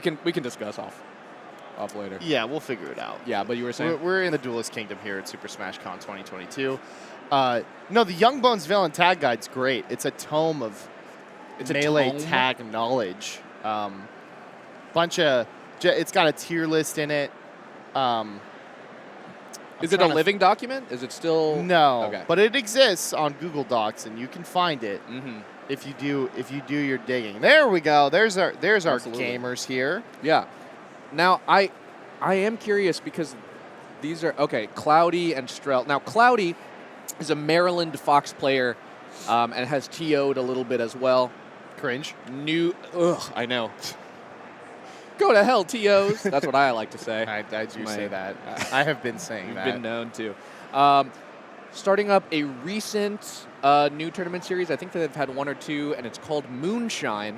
can discuss off later. Yeah, we'll figure it out. Yeah, but you were saying we're in the Duelist Kingdom here at Super Smash Con 2022. No, the Young Bones Villain Tag Guide's great. It's a tome of melee tag knowledge. It's got a tier list in it. Is it a living document? Is it still? No, okay. But it exists on Google Docs, and you can find it Mm-hmm. if you do your digging. There we go. There's our Absolutely. gamers here. Yeah. Now I am curious because these are Clody and Strel. Now Clody is a Maryland Fox player, and has TO'd a little bit as well. Cringe. I know. Go to hell, TOs. That's what I like to say. I do say that. I have been saying that. You've been known to. Starting up a recent new tournament series. I think that they've had one or two, and it's called Moonshine.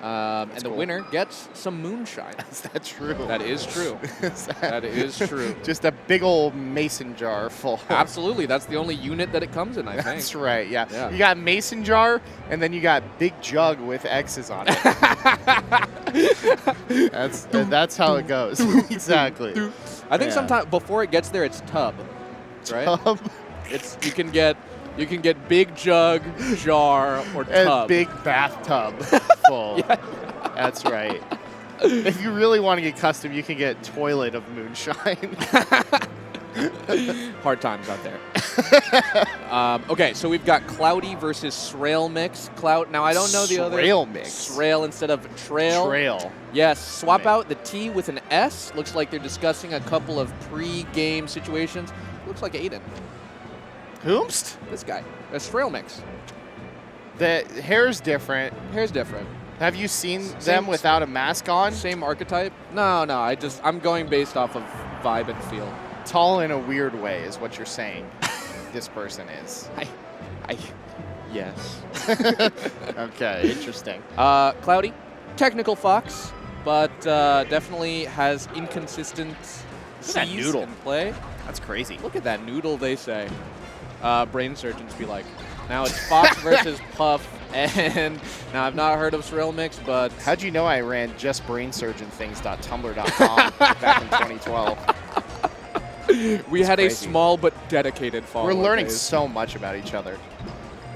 And the winner gets some moonshine. Is that true? That is true. That is true. Just a big old mason jar full. Absolutely. That's the only unit that it comes in, I think. That's right, yeah. You got mason jar, and then you got big jug with X's on it. That's how it goes. Exactly. I think sometimes before it gets there, it's tub. Right? Tub? You can get big jug, jar, or tub. And big bathtub full. Yeah. That's right. If you really want to get custom, you can get toilet of moonshine. Hard times out there. Okay, so we've got Cloudy versus srailmix. Now, I don't know the other. Srailmix. Srail instead of trail. Trail. Yes, swap out the T with an S. Looks like they're discussing a couple of pre-game situations. Looks like Aiden. Whomst? This guy. A srailmix. The hair's different. Hair's different. Have you seen them without a mask on? Same archetype? No. I'm going based off of vibe and feel. Tall in a weird way is what you're saying. This person is. Yes. Okay, interesting. Cloudy, technical fox, but definitely has inconsistent C's in play. That's crazy. Look at that noodle, they say. Brain surgeons be like. Now it's Fox versus Puff, and now I've not heard of srailmix, but... How'd you know I ran justbrainsurgeonthings.tumblr.com back in 2012? We had a small but dedicated follower. We're learning so much about each other.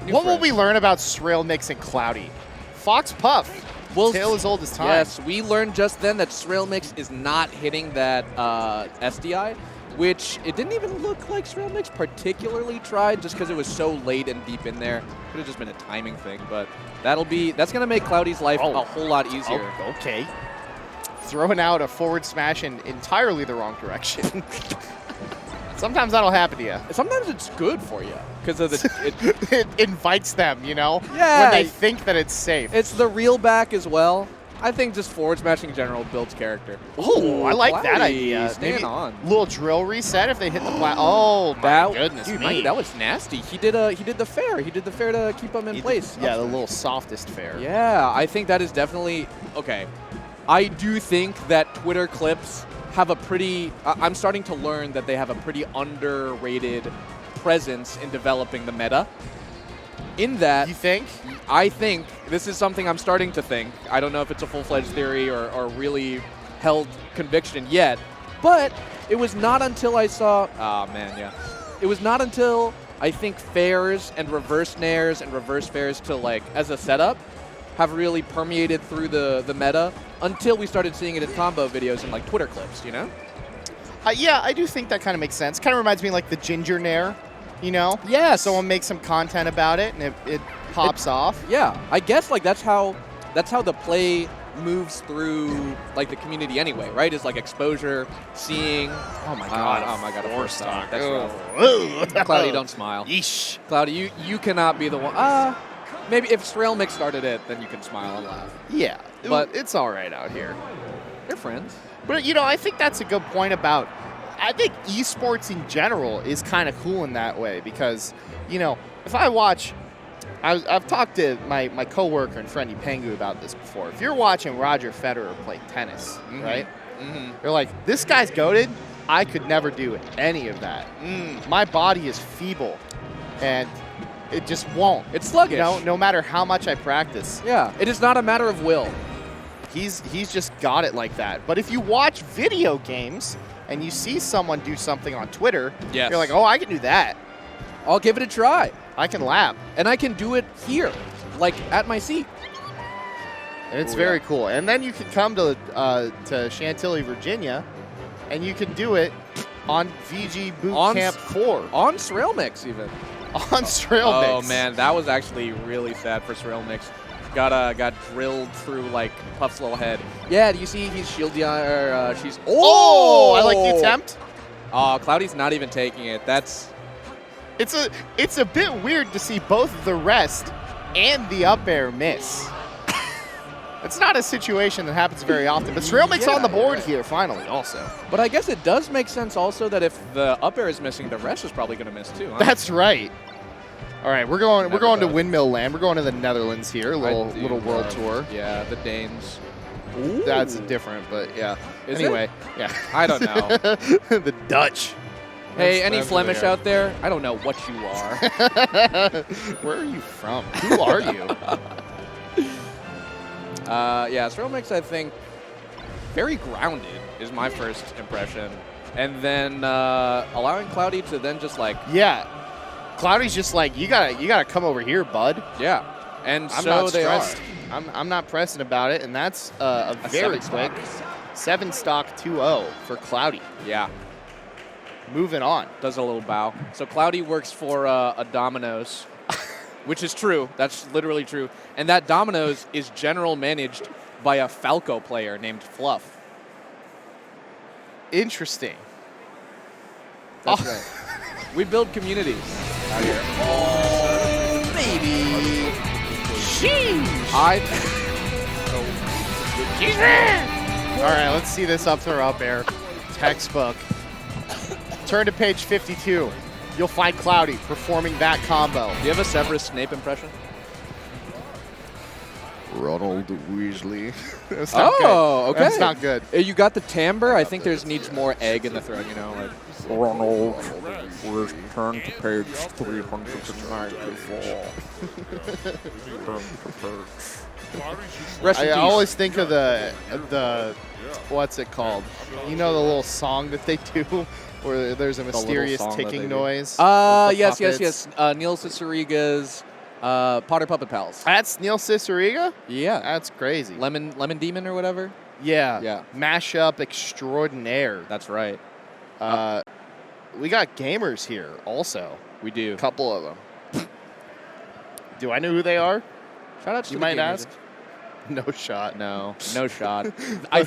What will we learn about srailmix and Cloudy? Fox Puff. Tale as old as time. Yes, we learned just then that srailmix is not hitting that SDI, which it didn't even look like srailmix particularly tried just because it was so late and deep in there. Could have just been a timing thing, but that's going to make Cloudy's life a whole lot easier. Oh, okay. Throwing out a forward smash in entirely the wrong direction. Sometimes that'll happen to you. Sometimes it's good for you because of it invites them, you know? Yeah. When they think that it's safe. It's the reel back as well. I think just forward smashing in general builds character. Oh, I like that idea. Maybe on. Little drill reset if they hit the plat. Oh my goodness me! That was nasty. He did the fair. He did the fair to keep him in place. Yeah, the little softest fair. Yeah, I think that is definitely okay. I do think that Twitter clips have a pretty. I'm starting to learn that they have a pretty underrated presence in developing the meta. In that, you think? I think this is something I'm starting to think. I don't know if it's a full-fledged theory or really held conviction yet, but it was not until I saw. Oh man, yeah. It was not until I think fairs and reverse nairs and reverse fairs to like as a setup have really permeated through the meta until we started seeing it in combo videos and like Twitter clips. You know? Yeah, I do think that kind of makes sense. Kind of reminds me of like the ginger nair. You know? Yeah. Someone makes some content about it, and it pops off. Yeah. I guess like that's how the play moves through like the community anyway, right? Is like exposure, seeing. Oh my god. Oh my god. A force stock. That's rough. Ooh. Cloudy, don't smile. Yeesh. Cloudy, you cannot be the one. Maybe if srailmix started it, then you can smile and laugh. Yeah. But it's all right out here. They're friends. But you know, I think that's a good point about. I think esports in general is kind of cool in that way because, you know, if I watch, I've talked to my coworker and friend Pengu about this before. If you're watching Roger Federer play tennis, right? Mm-hmm. You're like, this guy's goated. I could never do any of that. My body is feeble, and it just won't. It's sluggish. You know, no matter how much I practice. Yeah, it is not a matter of will. He's just got it like that. But if you watch video games and you see someone do something on Twitter, Yes. you're like, oh, I can do that. I'll give it a try. I can lap. And I can do it here, like at my seat. And it's very cool. And then you can come to Chantilly, Virginia, and you can do it on VGBootCamp 4. On srailmix, even. On srailmix. Oh, man, that was actually really sad for srailmix. Got drilled through, like, Puff's little head. Yeah, do you see he's shielding her? She's... Oh! I like the attempt. Oh, Cloudy's not even taking it. That's... It's a bit weird to see both the rest and the up air miss. It's not a situation that happens very often, but srailmix on the board here finally also. But I guess it does make sense also that if the up air is missing, the rest is probably going to miss too, huh? That's right. All right, we're going to Windmill Land. We're going to the Netherlands here, little world tour. Yeah, the Danes. Ooh. That's different, but yeah. Is anyway, it? yeah. I don't know. The Dutch. Hey, any Flemish out there? I don't know what you are. Where are you from? Who are you? Yeah, srailmix, I think, very grounded is my first impression. And then allowing Cloudy to then just like... Yeah. Cloudy's just like, you gotta come over here, bud. Yeah. And I'm so not they stressed. are. I'm not pressing about it, and that's a very quick 7-stock 2-0 for Cloudy. Yeah. Moving on. Does a little bow. So Cloudy works for a Domino's, which is true. That's literally true. And that Domino's is general managed by a Falco player named Fluff. Interesting. That's right. We build communities out here. Oh, baby. Sheesh. All right, let's see this up throw up air. Textbook. Turn to page 52. You'll find Cloudy performing that combo. Do you have a Severus Snape impression? Ronald Weasley. That's not good. Okay. That's not good. You got the timbre. I think there's needs more egg in the throat, you know, like Ronald. Return to page 394. I always think of the what's it called? You know the little song that they do where there's a mysterious ticking noise? Yes. Neil Ciceriga's Potter Puppet Pals. That's Neil Ciceriga? Yeah. That's crazy. Lemon Demon or whatever? Yeah. Yeah. Mashup extraordinaire. That's right. We got gamers here also. We do. A couple of them. Do I know who they are? Shout out to You the might gamers. ask. No shot. No shot. I